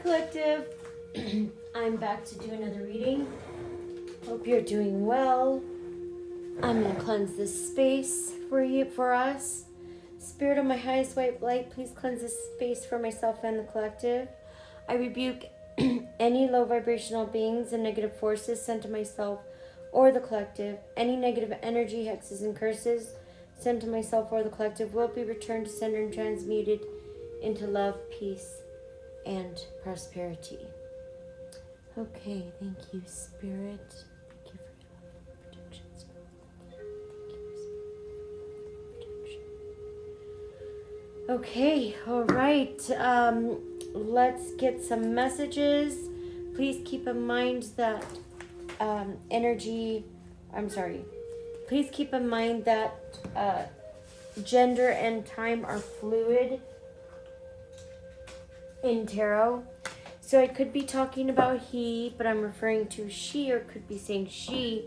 collective. I'm back to do another reading. Hope you're doing well. I'm going to cleanse this space for us. Spirit of my highest white light, please cleanse this space for myself and the collective. I rebuke any low vibrational beings and negative forces sent to myself or the collective. Any negative energy, hexes, and curses sent to myself or the collective will be returned to sender and transmuted into love, peace, and prosperity. Okay, thank you, Spirit. Thank you for your love and protection, Spirit. Thank you, Spirit, for protection. Okay, all right. Let's get some messages. Please keep in mind that Please keep in mind that gender and time are fluid in tarot. So I could be talking about he, but I'm referring to she, or could be saying she,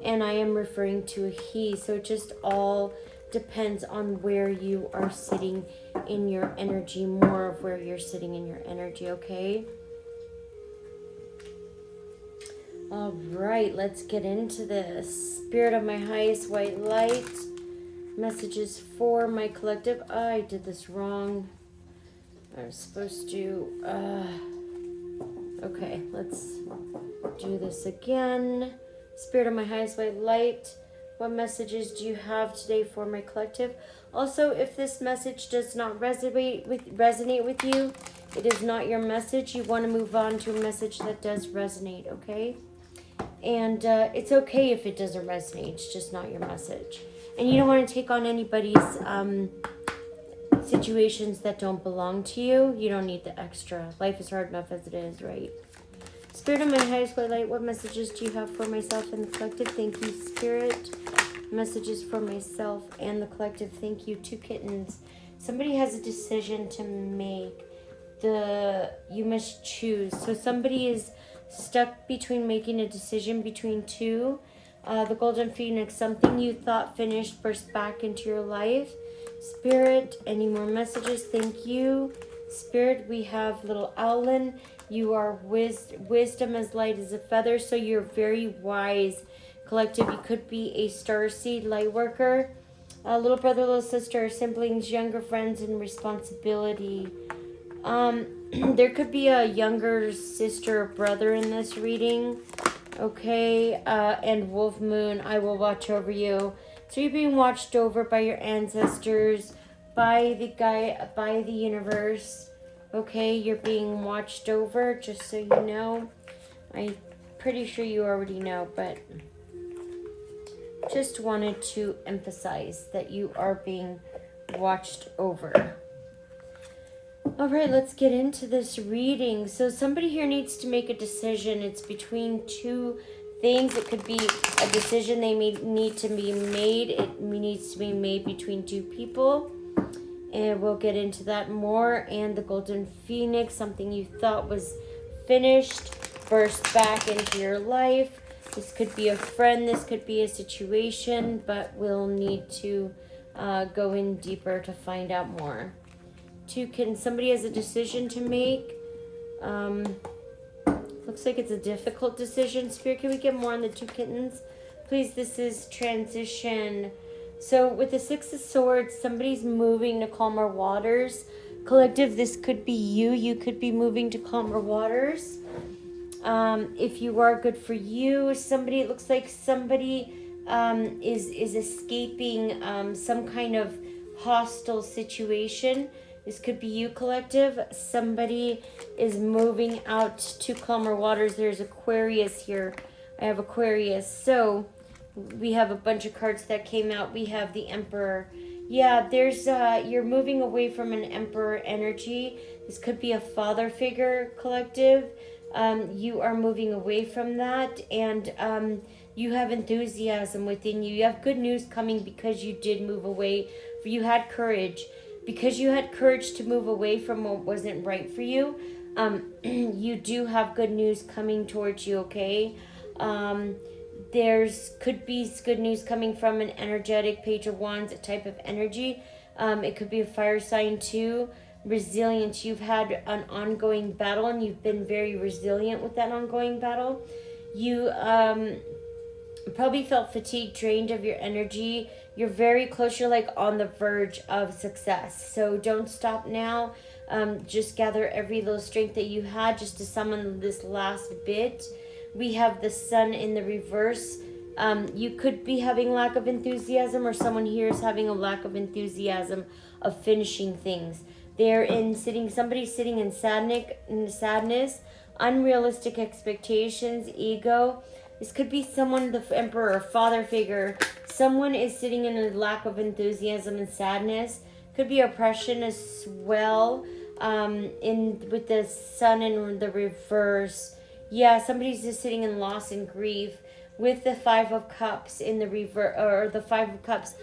and I am referring to a he. So it just all depends on where you are sitting in your energy, more of where you're sitting in your energy, okay? All right, let's get into this. Spirit of my highest white light, messages for my collective. I did this wrong. I was supposed to, okay, let's do this again. Spirit of my highest white light, what messages do you have today for my collective? Also, if this message does not resonate with you, it is not your message. You want to move on to a message that does resonate, okay? And it's okay if it doesn't resonate. It's just not your message. And you don't want to take on anybody's situations that don't belong to you. You don't need the extra. Life is hard enough as it is, right? Spirit of my highest white light, what messages do you have for myself and the collective? Thank you, Spirit. Messages for myself and the collective. Thank you. 2 kittens. Somebody has a decision to make. You must choose. So somebody is stuck between making a decision between two. The Golden Phoenix, something you thought finished burst back into your life. Spirit, any more messages? Thank you. Spirit, we have little Owlin. You are wisdom as light as a feather, so you're very wise. Collective, you could be a starseed light worker. Little brother, little sister, siblings, younger friends, and responsibility. There could be a younger sister or brother in this reading. Okay, and Wolf Moon, I will watch over you. So you're being watched over by your ancestors, by the universe. Okay, you're being watched over, just so you know. I'm pretty sure you already know, but just wanted to emphasize that you are being watched over. All right, let's get into this reading. So somebody here needs to make a decision. It's between 2 things. It could be a decision they need to be made. It needs to be made between 2 people. And we'll get into that more. And the Golden Phoenix, something you thought was finished, burst back into your life. This could be a friend. This could be a situation. But we'll need to go in deeper to find out more. 2 kittens. Somebody has a decision to make. Looks like it's a difficult decision. Spirit, can we get more on the 2 kittens? Please, this is transition. So with the 6 of Swords, somebody's moving to calmer waters. Collective, this could be you. You could be moving to calmer waters. If you are, good for you. It looks like somebody is escaping some kind of hostile situation. This could be you, collective. Somebody is moving out to calmer waters. There's Aquarius here. I have Aquarius. So we have a bunch of cards that came out. We have the Emperor. Yeah, there's you're moving away from an Emperor energy. This could be a father figure, collective. You are moving away from that, and you have enthusiasm within you. You have good news coming because you did move away. You had courage. Because you had courage to move away from what wasn't right for you, you do have good news coming towards you, okay? Could be good news coming from an energetic Page of Wands, a type of energy. It could be a fire sign too. resilience. You've had an ongoing battle, and you've been very resilient with that ongoing battle. You probably felt fatigued, drained of your energy. You're very close. You're like on the verge of success. So don't stop now. Just gather every little strength that you had just to summon this last bit. We have the sun in the reverse. You could be having lack of enthusiasm, or someone here is having a lack of enthusiasm of finishing things. They're in somebody's sitting in sadness, unrealistic expectations, ego. This could be someone, the emperor, father figure. Someone is sitting in a lack of enthusiasm and sadness. Could be oppression as well. With the sun in the reverse. Yeah, somebody's just sitting in loss and grief with the 5 of Cups in the reverse, or the 5 of Cups.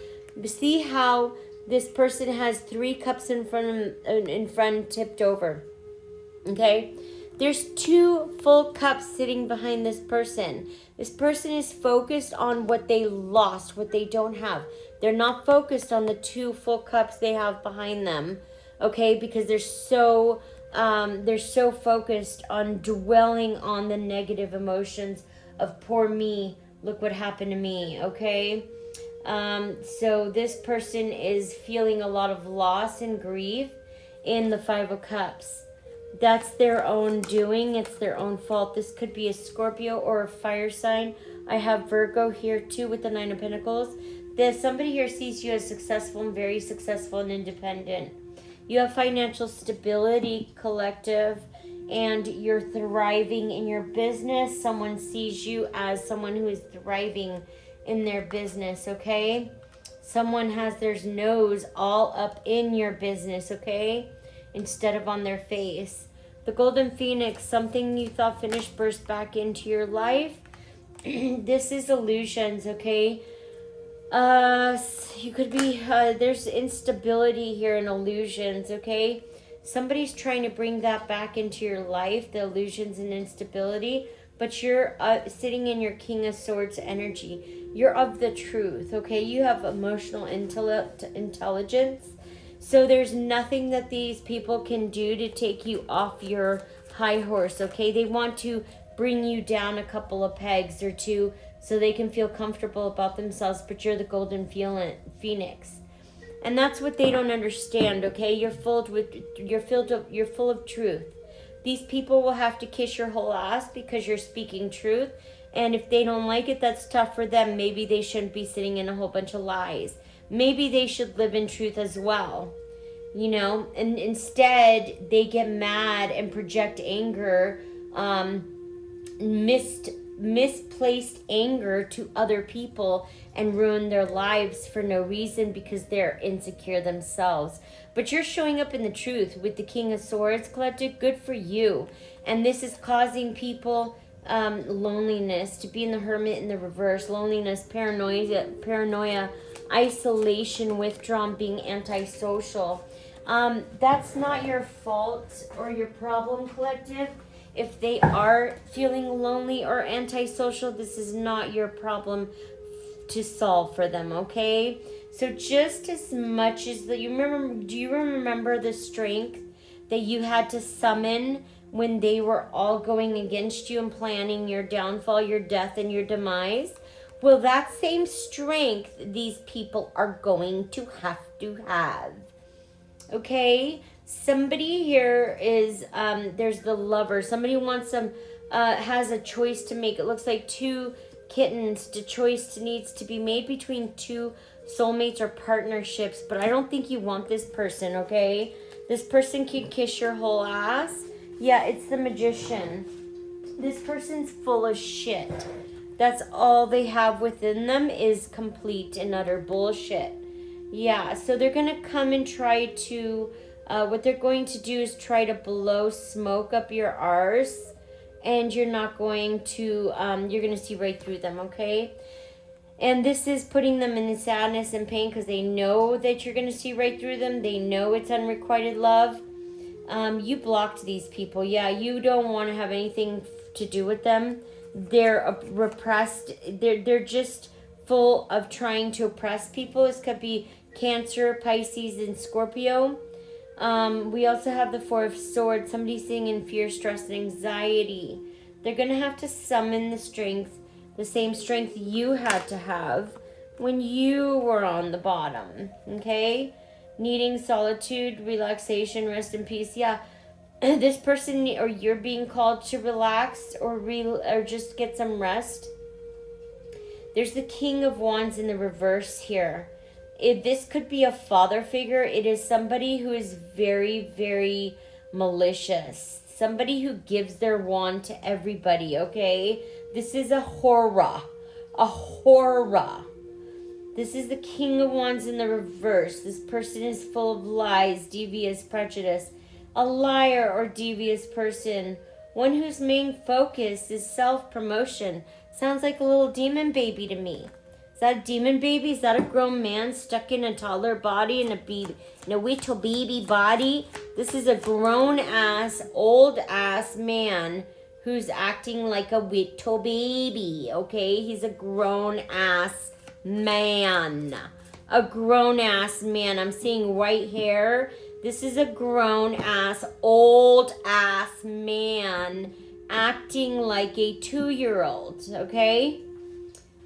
See how this person has 3 cups in front tipped over. Okay? There's 2 full cups sitting behind this person. This person is focused on what they lost, what they don't have. They're not focused on the 2 full cups they have behind them. Okay? Because they're so focused on dwelling on the negative emotions of poor me, look what happened to me, okay? So this person is feeling a lot of loss and grief in the 5 of Cups. That's their own doing. It's their own fault. This could be a Scorpio or a fire sign. I have Virgo here too with the 9 of Pentacles. Somebody here sees you as successful and very successful and independent. You have financial stability, collective, and you're thriving in your business. Someone sees you as someone who is thriving in their business, okay? Someone has their nose all up in your business, okay? Instead of on their face. The Golden Phoenix, something you thought finished, burst back into your life. This is illusions, okay? You could be, there's instability here in illusions, okay? Somebody's trying to bring that back into your life, the illusions and instability, but you're sitting in your King of Swords energy. You're of the truth, okay? You have emotional intelligence. So there's nothing that these people can do to take you off your high horse, okay? They want to bring you down a couple of pegs or 2 so they can feel comfortable about themselves, but you're the Golden Phoenix. And that's what they don't understand, okay? You're full of truth. These people will have to kiss your whole ass because you're speaking truth. And if they don't like it, that's tough for them. Maybe they shouldn't be sitting in a whole bunch of lies. Maybe they should live in truth as well. You know, and instead they get mad and project anger, misplaced anger to other people and ruin their lives for no reason because they're insecure themselves. But you're showing up in the truth with the King of Swords, Collective. Good for you. And this is causing people loneliness, to be in the Hermit in the reverse, loneliness, paranoia, isolation, withdrawn, being antisocial. That's not your fault or your problem, Collective. If they are feeling lonely or antisocial, this is not your problem to solve for them, okay? So just as much as do you remember the strength that you had to summon when they were all going against you and planning your downfall, your death, and your demise? Well, that same strength these people are going to have. Okay? Somebody here is, there's the lover. Somebody wants has a choice to make. It looks like 2 kittens. The choice needs to be made between 2 soulmates or partnerships. But I don't think you want this person, okay? This person can kiss your whole ass. Yeah, it's the Magician. This person's full of shit. That's all they have within them is complete and utter bullshit. Yeah, so they're going to come and try to... what they're going to do is try to blow smoke up your arse, and you're not going to, you're going to see right through them, okay? And this is putting them in sadness and pain because they know that you're going to see right through them. They know it's unrequited love. You blocked these people. Yeah, you don't want to have anything to do with them. They're repressed. They're just full of trying to oppress people. This could be Cancer, Pisces, and Scorpio. We also have the Four of Swords. Somebody sitting in fear, stress, and anxiety. They're going to have to summon the strength, the same strength you had to have when you were on the bottom. Okay? Needing solitude, relaxation, rest, and peace. Yeah. This person, or you're being called to relax or just get some rest. There's the King of Wands in the reverse here. This could be a father figure. It is somebody who is very, very malicious. Somebody who gives their wand to everybody, okay? This is a horror. A horror. This is the King of Wands in the reverse. This person is full of lies, devious, prejudice. A liar or devious person. One whose main focus is self-promotion. Sounds like a little demon baby to me. Is that a demon baby? Is that a grown man stuck in a toddler body and a little baby body? This is a grown-ass, old-ass man who's acting like a little baby, okay? He's a grown-ass man. A grown-ass man. I'm seeing white hair. This is a grown-ass, old-ass man acting like a 2-year-old, okay?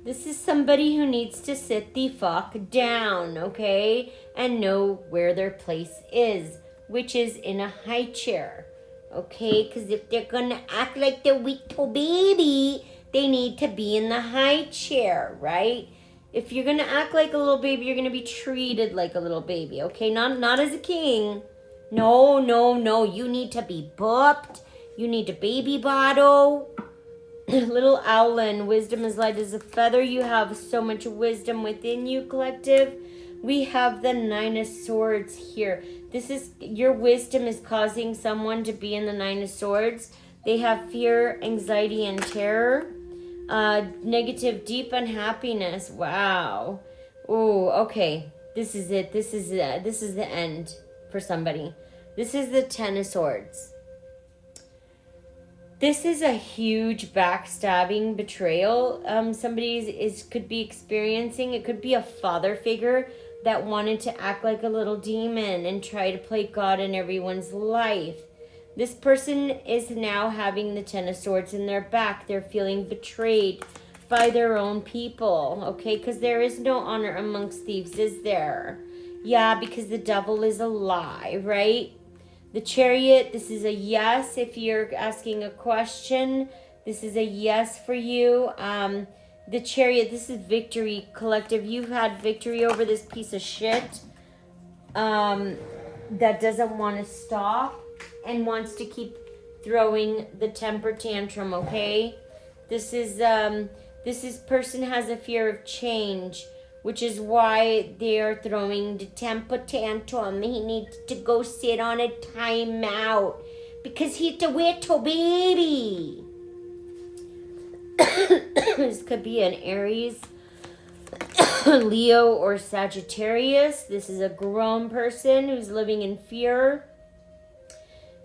This is somebody who needs to sit the fuck down, okay? And know where their place is, which is in a high chair, okay? Because if they're gonna act like the little baby, they need to be in the high chair, right? If you're gonna act like a little baby, you're gonna be treated like a little baby, okay? Not as a king. No. You need to be booped. You need a baby bottle. Little Owlin, wisdom is light as a feather. You have so much wisdom within you, collective. We have the Nine of Swords here. This is, your wisdom is causing someone to be in the Nine of Swords. They have fear, anxiety, and terror. Negative, deep unhappiness. Wow. Oh, okay. This is it. This is the end for somebody. This is the Ten of Swords. This is a huge backstabbing betrayal. Somebody could be experiencing. It could be a father figure that wanted to act like a little demon and try to play God in everyone's life. This person is now having the Ten of Swords in their back. They're feeling betrayed by their own people, okay? Because there is no honor amongst thieves, is there? Yeah, because the devil is a lie, right? The Chariot, this is a yes. If you're asking a question, this is a yes for you. The Chariot, this is victory, collective. You've had victory over this piece of shit that doesn't want to stop and wants to keep throwing the temper tantrum, okay? This person has a fear of change, which is why they are throwing the temper tantrum. He needs to go sit on a timeout because he's a little baby. This could be an Aries, Leo, or Sagittarius. This is a grown person who's living in fear.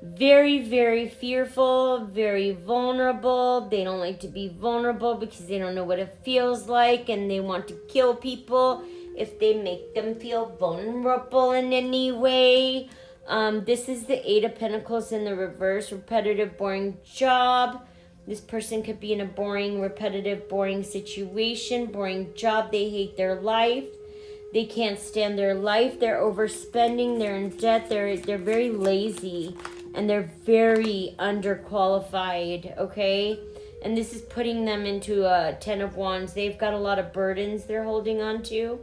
Very, very fearful, very vulnerable. They don't like to be vulnerable because they don't know what it feels like, and they want to kill people if they make them feel vulnerable in any way. This is the Eight of Pentacles in the reverse. Repetitive, boring job. This person could be in a boring, repetitive, boring situation, boring job. They hate their life. They can't stand their life. They're overspending. They're in debt. They're very lazy. And they're very underqualified, okay? And this is putting them into a Ten of Wands. They've got a lot of burdens they're holding on to.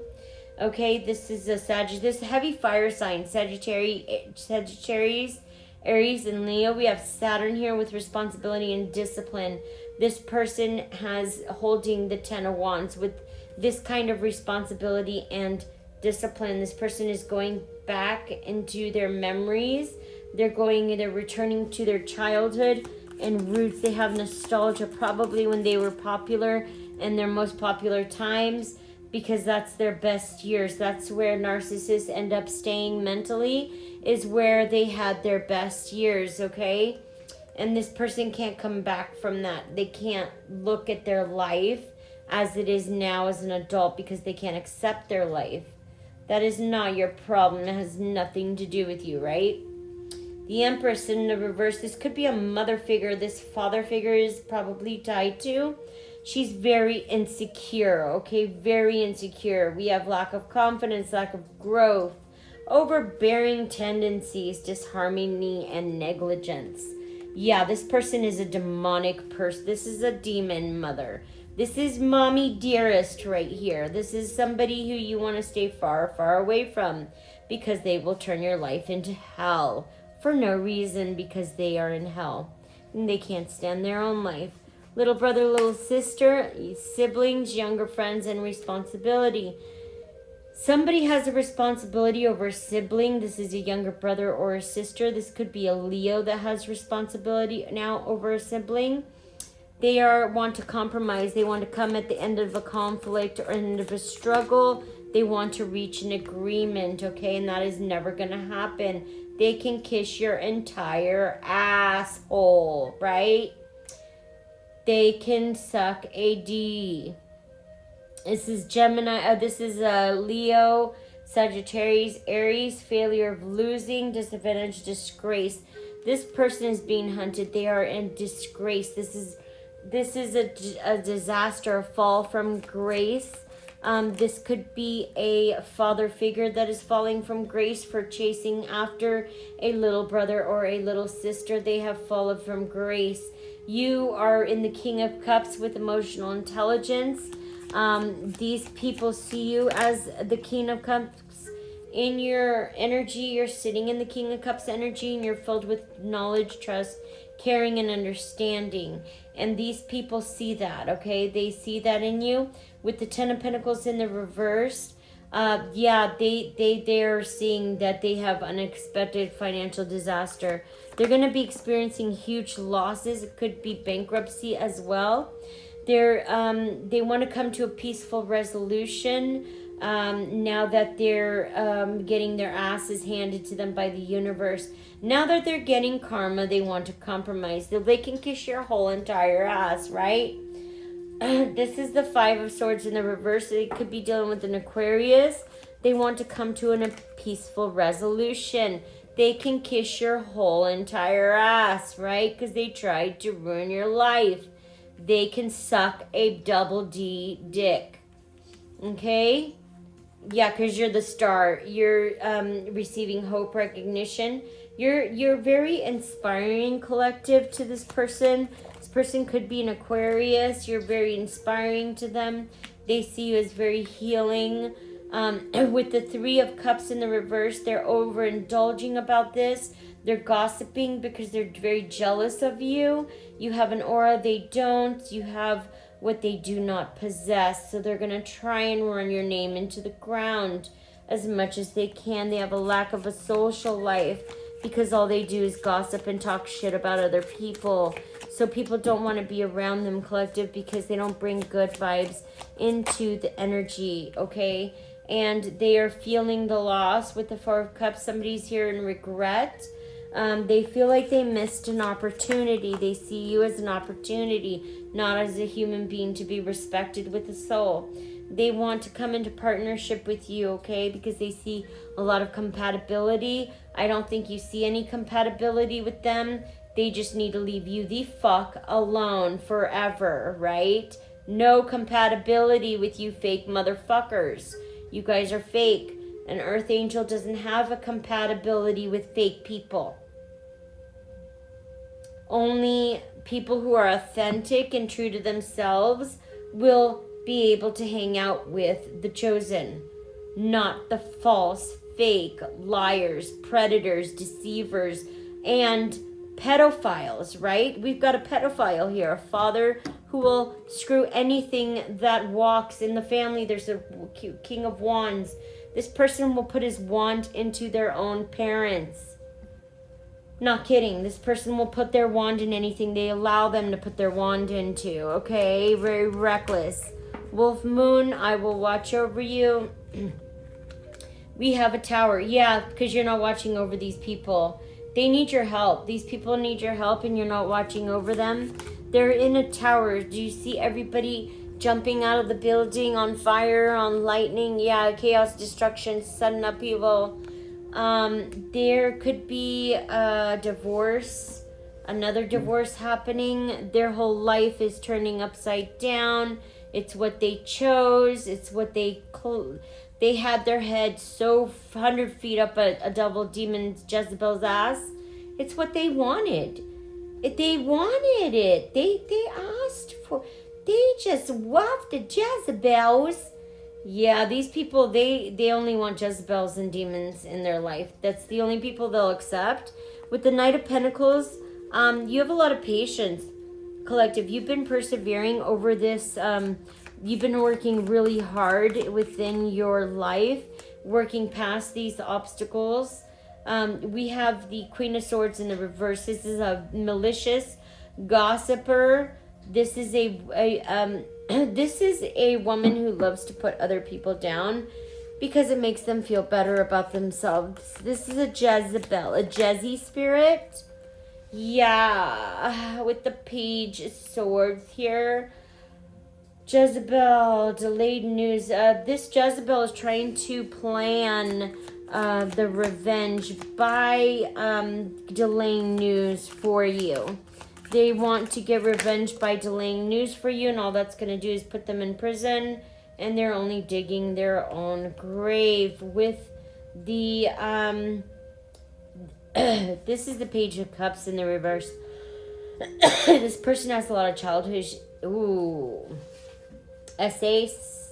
Okay, this is a this heavy fire sign, Sagittarius, Aries, and Leo. We have Saturn here with responsibility and discipline. This person has holding the Ten of Wands with this kind of responsibility and discipline. This person is going back into their memories. They're returning to their childhood and roots. They have nostalgia probably when they were popular and their most popular times, because that's their best years. That's where narcissists end up staying mentally, is where they had their best years, okay? And this person can't come back from that. They can't look at their life as it is now as an adult because they can't accept their life. That is not your problem. It has nothing to do with you, right? The Empress in the reverse. This could be a mother figure. This father figure is probably tied to. She's very insecure, okay? Very insecure. We have lack of confidence, lack of growth, overbearing tendencies, disharmony, and negligence. Yeah, this person is a demonic person. This is a demon mother. This is mommy dearest right here. This is somebody who you want to stay far, far away from because they will turn your life into hell for no reason because they are in hell and they can't stand their own life. Little brother, little sister, siblings, younger friends, and responsibility. Somebody has a responsibility over a sibling. This is a younger brother or a sister. This could be a Leo that has responsibility now over a sibling. They want to compromise. They want to come at the end of a conflict or end of a struggle. They want to reach an agreement, okay? And that is never going to happen. They can kiss your entire asshole, right? They can suck a D. This is Gemini. This is Leo, Sagittarius, Aries. Failure of losing, disadvantage, disgrace. This person is being hunted. They are in disgrace. This is a disaster, a fall from grace. This could be a father figure that is falling from grace for chasing after a little brother or a little sister. They have fallen from grace. You are in the King of Cups with emotional intelligence. These people see you as the King of Cups. In your energy, you're sitting in the King of Cups energy and you're filled with knowledge, trust, caring, and understanding. And these people see that, okay? They see that in you. With the Ten of Pentacles in the reverse, they're seeing that they have unexpected financial disaster. They're going to be experiencing huge losses. It could be bankruptcy as well. They want to come to a peaceful resolution now that they're getting their asses handed to them by the universe. Now that they're getting karma, they want to compromise. They can kiss your whole entire ass, right? This is the Five of Swords in the reverse. They could be dealing with an Aquarius. They want to come to a peaceful resolution. They can kiss your whole entire ass, right? Because they tried to ruin your life. They can suck a double D dick. Okay? Yeah, because you're the star. You're receiving hope, recognition. You're very inspiring, collective, to this person. This person could be an Aquarius. You're very inspiring to them. They see you as very healing. With the Three of Cups in the reverse, they're overindulging about this. They're gossiping because they're very jealous of you. You have an aura they don't. You have what they do not possess. So they're going to try and run your name into the ground as much as they can. They have a lack of a social life because all they do is gossip and talk shit about other people. So people don't want to be around them, collective, because they don't bring good vibes into the energy, okay? And they are feeling the loss with the Four of Cups. Somebody's here in regret. They feel like they missed an opportunity. They see you as an opportunity, not as a human being to be respected with a soul. They want to come into partnership with you, okay? Because they see a lot of compatibility. I don't think you see any compatibility with them. They just need to leave you the fuck alone forever, right? No compatibility with you fake motherfuckers. You guys are fake. An earth angel doesn't have a compatibility with fake people. Only people who are authentic and true to themselves will be able to hang out with the chosen, not the false, fake, liars, predators, deceivers, and pedophiles, right? We've got a pedophile here, a father who will screw anything that walks in the family. There's a King of Wands. This person will put his wand into their own parents. Not kidding. This person will put their wand in anything they allow them to put their wand into, okay? Very reckless. Wolf Moon, I will watch over you. We have a tower. Yeah, because you're not watching over these people. They need your help. These people need your help and you're not watching over them. They're in a tower. Do you see everybody jumping out of the building, on fire, on lightning. Yeah, chaos, destruction, sudden upheaval. There could be a divorce, another divorce happening. Their whole life is turning upside down. It's what they chose. It's what they had their head so 100 feet up a devil demon Jezebel's ass. It's what they wanted. They wanted it. They asked for. They just wafted Jezebels. Yeah, these people, they only want Jezebels and demons in their life. That's the only people they'll accept. With the Knight of Pentacles, you have a lot of patience, collective. You've been persevering over this. You've been working really hard within your life, working past these obstacles. We have the Queen of Swords in the reverse. This is a malicious gossiper. This is this is a woman who loves to put other people down because it makes them feel better about themselves. This is a Jezebel, a Jezzy spirit. Yeah, with the Page of Swords here. Jezebel, delayed news. This Jezebel is trying to plan the revenge by delaying news for you. They want to get revenge by delaying news for you, and all that's going to do is put them in prison, and they're only digging their own grave. With the this is the Page of Cups in the reverse. This person has a lot of childhood essays.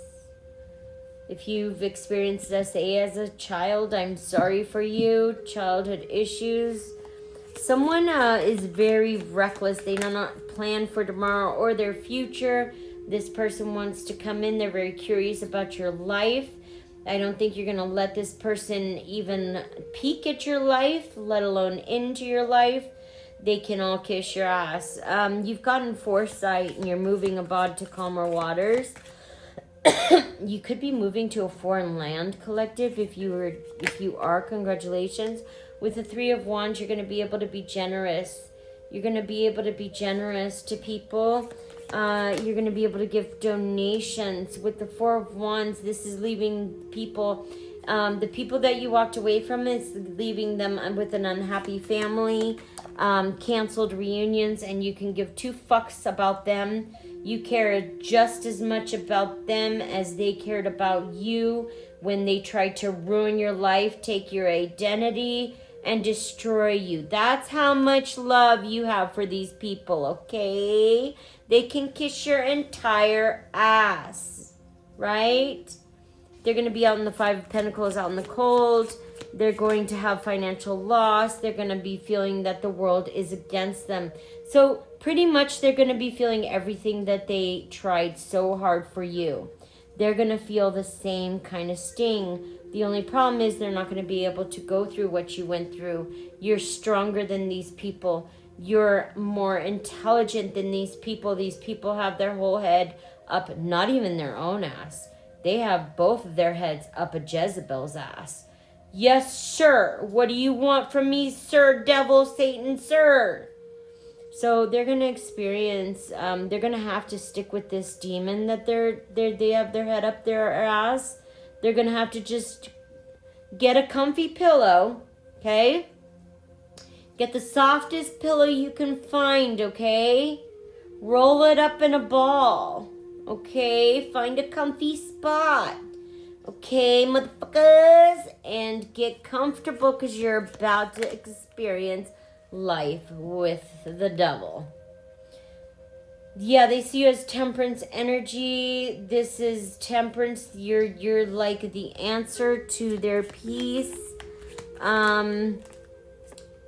If you've experienced SA as a child, I'm sorry for you. Childhood issues. Someone is very reckless. They do not plan for tomorrow or their future. This person wants to come in. They're very curious about your life. I don't think you're going to let this person even peek at your life, let alone into your life. They can all kiss your ass. You've gotten foresight and you're moving abroad to calmer waters. You could be moving to a foreign land, collective. If you are, congratulations. With the Three of Wands, you're going to be able to be generous. You're going to be able to be generous to people. You're going to be able to give donations. With the Four of Wands, this is leaving people. The people that you walked away from is leaving them with an unhappy family, canceled reunions, and you can give two fucks about them. You care just as much about them as they cared about you when they tried to ruin your life, take your identity, and destroy you. That's how much love you have for these people, okay? They can kiss your entire ass, right? They're going to be out in the Five of Pentacles, out in the cold. They're going to have financial loss. They're going to be feeling that the world is against them. So pretty much they're going to be feeling everything that they tried so hard for you. They're going to feel the same kind of sting. The only problem is they're not going to be able to go through what you went through. You're stronger than these people. You're more intelligent than these people. These people have their whole head up, not even their own ass. They have both of their heads up a Jezebel's ass. Yes, sir. What do you want from me, sir, devil, Satan, sir? So they're going to experience, they're going to have to stick with this demon that they have their head up their ass. They're going to have to just get a comfy pillow, okay? Get the softest pillow you can find, okay? Roll it up in a ball, okay? Find a comfy spot, okay, motherfuckers? And get comfortable because you're about to experience life with the devil. Yeah, they see you as temperance energy. This is temperance. You're like the answer to their peace. Yeah,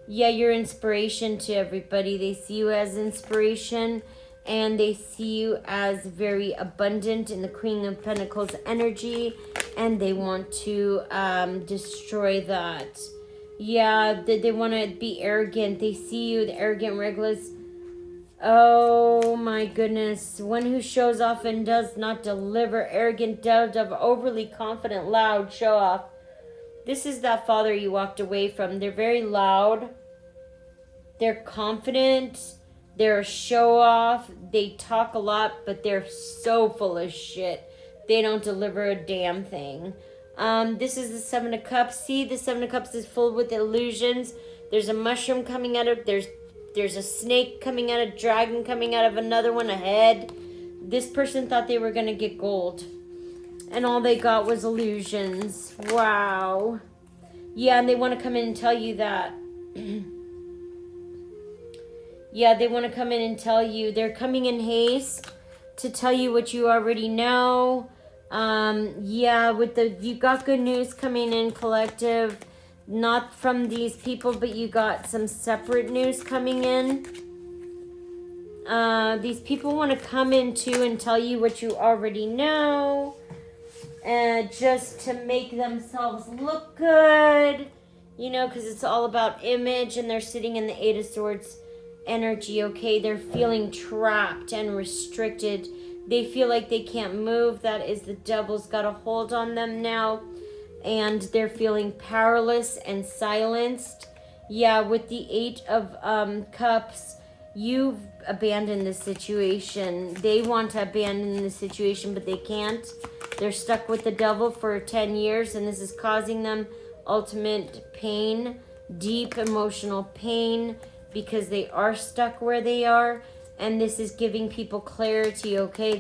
you're inspiration to everybody. They see you as inspiration, and they see you as very abundant in the Queen of Pentacles energy, and they want to destroy that. Yeah, they want to be arrogant. They see you, the arrogant, reckless. Oh my goodness. One who shows off and does not deliver. Arrogant, overly confident, loud, show off. This is that father you walked away from. They're very loud. They're confident. They're a show off. They talk a lot, but they're so full of shit. They don't deliver a damn thing. This is the Seven of Cups. See, the Seven of Cups is full with illusions. There's a mushroom coming out of, there's a snake coming out, a dragon coming out of another one ahead. This person thought they were going to get gold. And all they got was illusions. Wow. Yeah, and they want to come in and tell you that. Yeah, they want to come in and tell you. They're coming in haste to tell you what you already know. Yeah, you got good news coming in, collective. Not from these people, but you got some separate news coming in. These people want to come in too and tell you what you already know. Just to make themselves look good. You know, because it's all about image, and they're sitting in the Eight of Swords energy, okay? They're feeling trapped and restricted. They feel like they can't move. That is the devil's got a hold on them now. And they're feeling powerless and silenced. Yeah, with the Eight of Cups, you've abandoned the situation. They want to abandon the situation, but they can't. They're stuck with the devil for 10 years, and this is causing them ultimate pain, deep emotional pain, because they are stuck where they are. And this is giving people clarity, okay?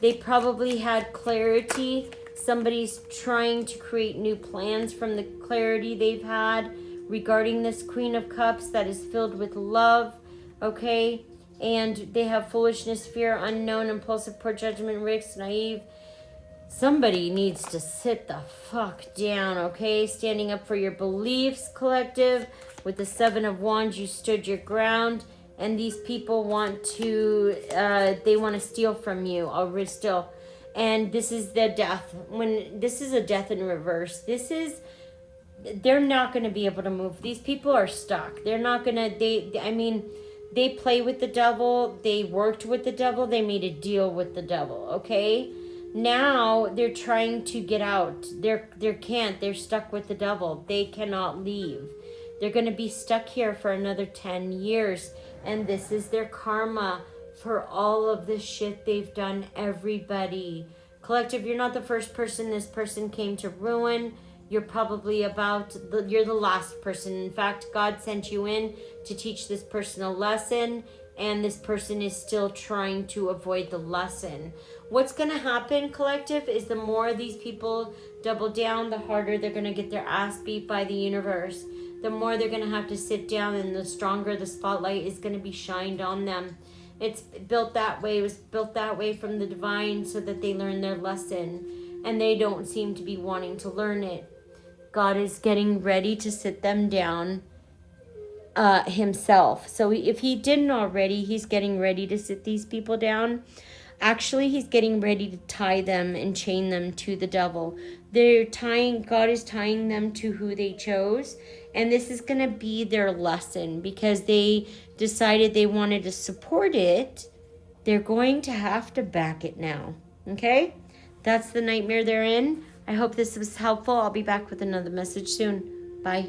They probably had clarity. Somebody's trying to create new plans from the clarity they've had regarding this Queen of Cups that is filled with love, okay? And they have foolishness, fear, unknown, impulsive, poor judgment, risks, naive. Somebody needs to sit the fuck down, okay? Standing up for your beliefs, collective. With the Seven of Wands, you stood your ground. And these people want to, they want to steal from you, or still. And this is the death. This is a death in reverse. They're not going to be able to move. These people are stuck. They're not going to, they play with the devil. They worked with the devil. They made a deal with the devil, okay? Now they're trying to get out. They're stuck with the devil. They cannot leave. They're going to be stuck here for another 10 years. And this is their karma for all of the shit they've done, everybody. Collective, you're not the first person this person came to ruin. You're probably you're the last person. In fact, God sent you in to teach this person a lesson, and this person is still trying to avoid the lesson. What's going to happen, collective, is the more these people double down, the harder they're going to get their ass beat by the universe. The more they're going to have to sit down, and the stronger the spotlight is going to be shined on them. It's built that way. It was built that way from the divine so that they learn their lesson. And they don't seem to be wanting to learn it. God is getting ready to sit them down himself. So if he didn't already, he's getting ready to sit these people down. Actually, he's getting ready to tie them and chain them to the devil. God is tying them to who they chose. And this is going to be their lesson because they decided they wanted to support it. They're going to have to back it now. Okay? That's the nightmare they're in. I hope this was helpful. I'll be back with another message soon. Bye.